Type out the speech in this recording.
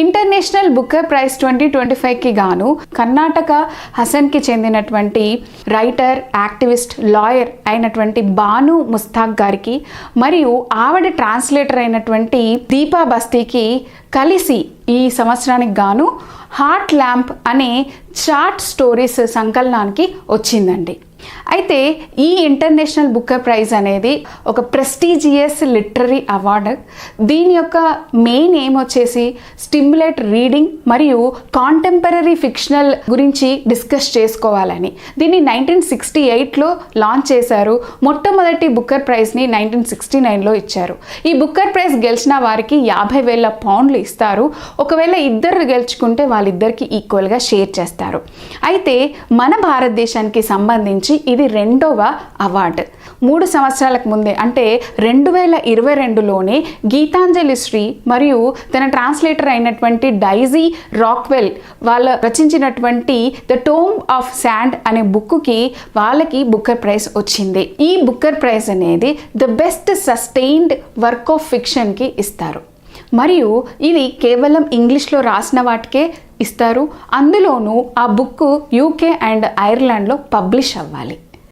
International Booker praise 2025కి గాను కర్ణాటక హసన్కి చెందినటువంటి writer, activist, lawyer అయినటువంటి బాను ముస్తాక్ గారికి మరియు ఆవిడ ట్రాన్స్లేటర్ అయినటువంటి దీపా బస్తీకి కలిసి ఈ సంవత్సరానికి గాను హార్ట్ ల్యాంప్ అనే షార్ట్ స్టోరీస్ సంకలనానికి వచ్చిందండి. అయితే ఈ ఇంటర్నేషనల్ బుకర్ ప్రైజ్ అనేది ఒక ప్రెస్టీజియస్ లిటరరీ అవార్డు. దీని యొక్క మెయిన్ ఎయిమ్ వచ్చేసి స్టిమ్యులేట్ రీడింగ్ మరియు కాంటెంపరీ ఫిక్షనల్ గురించి డిస్కస్ చేసుకోవాలని. దీన్ని 1968లో లాంచ్ చేశారు. మొట్టమొదటి బుకర్ ప్రైజ్ని 1969లో ఇచ్చారు. ఈ బుకర్ ప్రైజ్ గెలిచిన వారికి 50,000 పౌండ్లు ఇస్తారు. ఒకవేళ ఇద్దరు గెలుచుకుంటే వాళ్ళిద్దరికి ఈక్వల్గా షేర్ చేస్తారు. అయితే మన భారతదేశానికి సంబంధించి ఇది 2వ అవార్డు. 3 సంవత్సరాలకు ముందే అంటే 2022లోనే గీతాంజలి శ్రీ మరియు తన ట్రాన్స్లేటర్ అయినటువంటి డైజీ రాక్వెల్ వాళ్ళ రచించినటువంటి ద టోంబ్ ఆఫ్ శాండ్ అనే బుక్కి వాళ్ళకి బుకర్ ప్రైజ్ వచ్చింది. ఈ బుకర్ ప్రైజ్ అనేది the best sustained work of ఫిక్షన్కి ఇస్తారు. మరియు ఇది కేవలం ఇంగ్లీష్లో రాసిన వాటికే ఇస్తారు. అందులోనూ ఆ బుక్ UK అండ్ ఐర్లాండ్లో పబ్లిష్ అవ్వాలి.